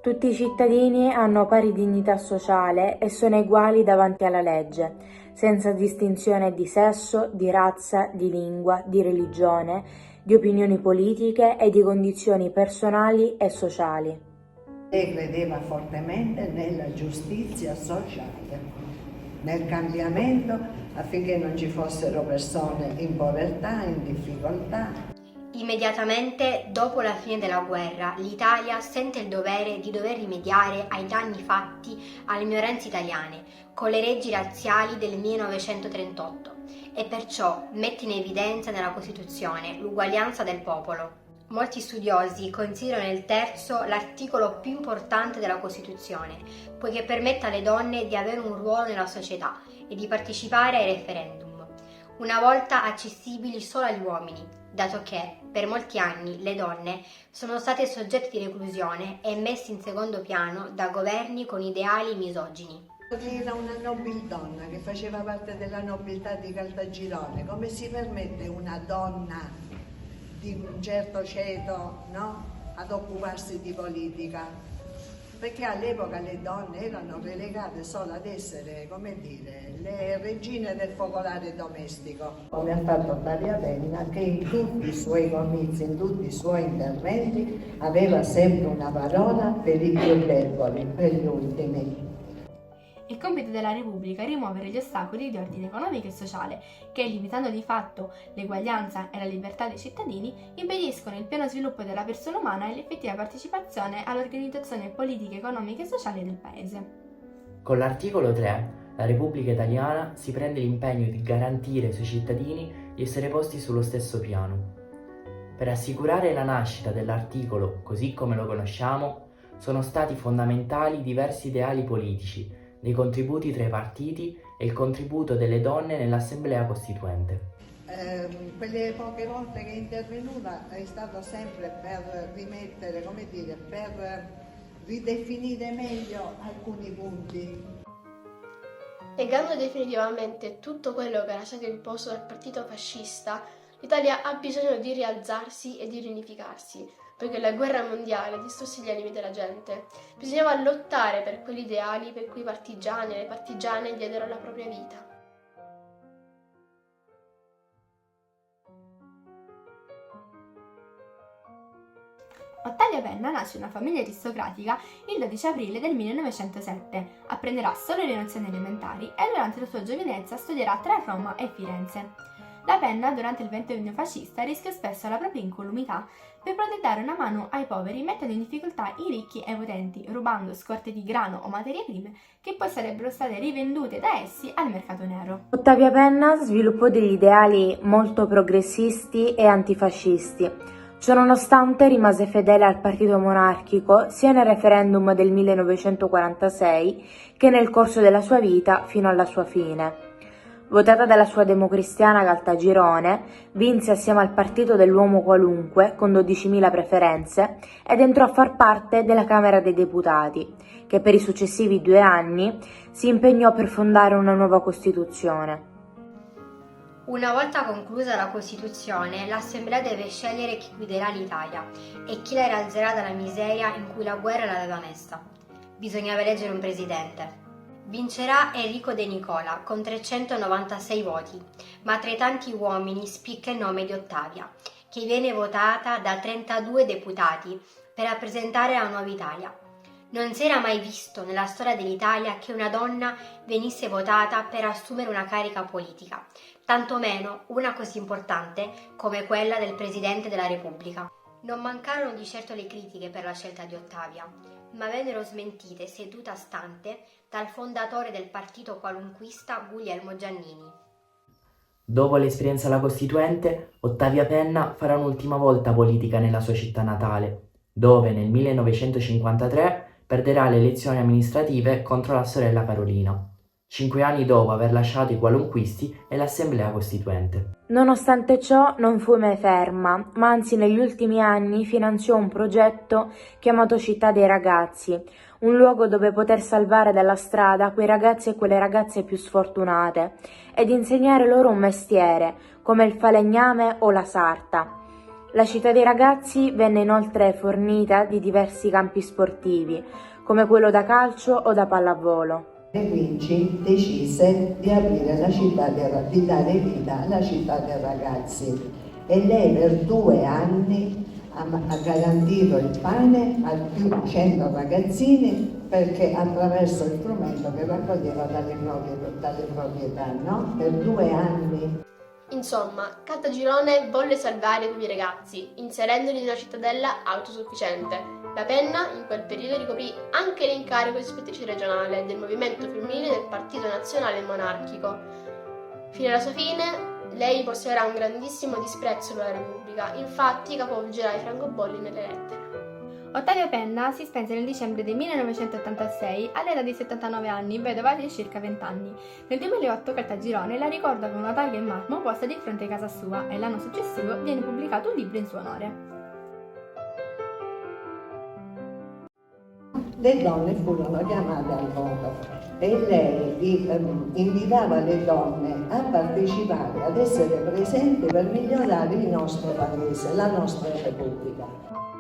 Tutti i cittadini hanno pari dignità sociale e sono uguali davanti alla legge, senza distinzione di sesso, di razza, di lingua, di religione, di opinioni politiche e di condizioni personali e sociali. Lei credeva fortemente nella giustizia sociale, nel cambiamento affinché non ci fossero persone in povertà, in difficoltà. Immediatamente dopo la fine della guerra, l'Italia sente il dovere di dover rimediare ai danni fatti alle minoranze italiane con le leggi razziali del 1938 e perciò mette in evidenza nella Costituzione l'uguaglianza del popolo. Molti studiosi considerano il terzo l'articolo più importante della Costituzione, poiché permette alle donne di avere un ruolo nella società e di partecipare ai referendum, una volta accessibili solo agli uomini, dato che per molti anni le donne sono state soggette di reclusione e messe in secondo piano da governi con ideali misogini. Era una nobildonna che faceva parte della nobiltà di Caltagirone. Come si permette una donna di un certo ceto, no, ad occuparsi di politica? Perché all'epoca le donne erano relegate solo ad essere, come dire, le regine del focolare domestico. Come ha fatto Ottavia Penna, che in tutti i suoi comizi, in tutti i suoi interventi, aveva sempre una parola per i più deboli, per gli ultimi. Il compito della Repubblica è rimuovere gli ostacoli di ordine economico e sociale che, limitando di fatto l'eguaglianza e la libertà dei cittadini, impediscono il pieno sviluppo della persona umana e l'effettiva partecipazione all'organizzazione politica, economica e sociale del Paese. Con l'articolo 3, la Repubblica Italiana si prende l'impegno di garantire ai suoi cittadini di essere posti sullo stesso piano. Per assicurare la nascita dell'articolo così come lo conosciamo, sono stati fondamentali diversi ideali politici, dei contributi tra i partiti e il contributo delle donne nell'Assemblea Costituente. Quelle poche volte che è intervenuta è stato sempre per rimettere, come dire, per ridefinire meglio alcuni punti. Negando definitivamente tutto quello che era stato imposto dal partito fascista, l'Italia ha bisogno di rialzarsi e di riunificarsi, poiché la guerra mondiale distrusse gli animi della gente. Bisognava lottare per quegli ideali per cui i partigiani e le partigiane diedero la propria vita. Ottavia Penna nasce in una famiglia aristocratica il 12 aprile del 1907. Apprenderà solo le nozioni elementari e durante la sua giovinezza studierà tra Roma e Firenze. La Penna, durante il ventennio fascista, rischia spesso la propria incolumità per poter dare una mano ai poveri, mettendo in difficoltà i ricchi e i potenti, rubando scorte di grano o materie prime che poi sarebbero state rivendute da essi al mercato nero. Ottavia Penna sviluppò degli ideali molto progressisti e antifascisti. Ciononostante rimase fedele al partito monarchico sia nel referendum del 1946 che nel corso della sua vita fino alla sua fine. Votata dalla sua democristiana Caltagirone, vinse assieme al partito dell'uomo qualunque con 12.000 preferenze ed entrò a far parte della Camera dei Deputati, che per i successivi 2 anni si impegnò per fondare una nuova Costituzione. Una volta conclusa la Costituzione, l'Assemblea deve scegliere chi guiderà l'Italia e chi la rialzerà dalla miseria in cui la guerra l'aveva messa. Bisognava eleggere un presidente. Vincerà Enrico De Nicola con 396 voti, ma tra i tanti uomini spicca il nome di Ottavia, che viene votata da 32 deputati per rappresentare la nuova Italia. Non si era mai visto nella storia dell'Italia che una donna venisse votata per assumere una carica politica, tantomeno una così importante come quella del Presidente della Repubblica. Non mancarono di certo le critiche per la scelta di Ottavia, ma vennero smentite seduta stante dal fondatore del partito qualunquista Guglielmo Giannini. Dopo l'esperienza alla Costituente, Ottavia Penna farà un'ultima volta politica nella sua città natale, dove nel 1953 perderà le elezioni amministrative contro la sorella Carolina, 5 anni dopo aver lasciato i qualunquisti e l'Assemblea Costituente. Nonostante ciò non fu mai ferma, ma anzi negli ultimi anni finanziò un progetto chiamato Città dei Ragazzi, un luogo dove poter salvare dalla strada quei ragazzi e quelle ragazze più sfortunate ed insegnare loro un mestiere, come il falegname o la sarta. La città dei ragazzi venne inoltre fornita di diversi campi sportivi, come quello da calcio o da pallavolo. De Vinci decise di aprire di dare vita alla città dei ragazzi e lei per 2 anni ha garantito il pane a più di 100 ragazzini perché attraverso il frumento che raccoglieva dalle proprietà, no? Per 2 anni. Insomma, Caltagirone volle salvare quei ragazzi, inserendoli in una cittadella autosufficiente. La Penna in quel periodo ricoprì anche l'incarico di ispettrice regionale del movimento femminile del Partito Nazionale Monarchico. Fino alla sua fine, lei possederà un grandissimo disprezzo per la Repubblica, infatti capovolgerà i francobolli nelle lettere. Ottavia Penna si spense nel dicembre del 1986 all'età di 79 anni, vedova di circa 20 anni. Nel 2008 Caltagirone la ricorda con una targa in marmo posta di fronte a casa sua e l'anno successivo viene pubblicato un libro in suo onore. Le donne furono chiamate al voto e lei invitava le donne a partecipare, ad essere presenti per migliorare il nostro paese, la nostra Repubblica.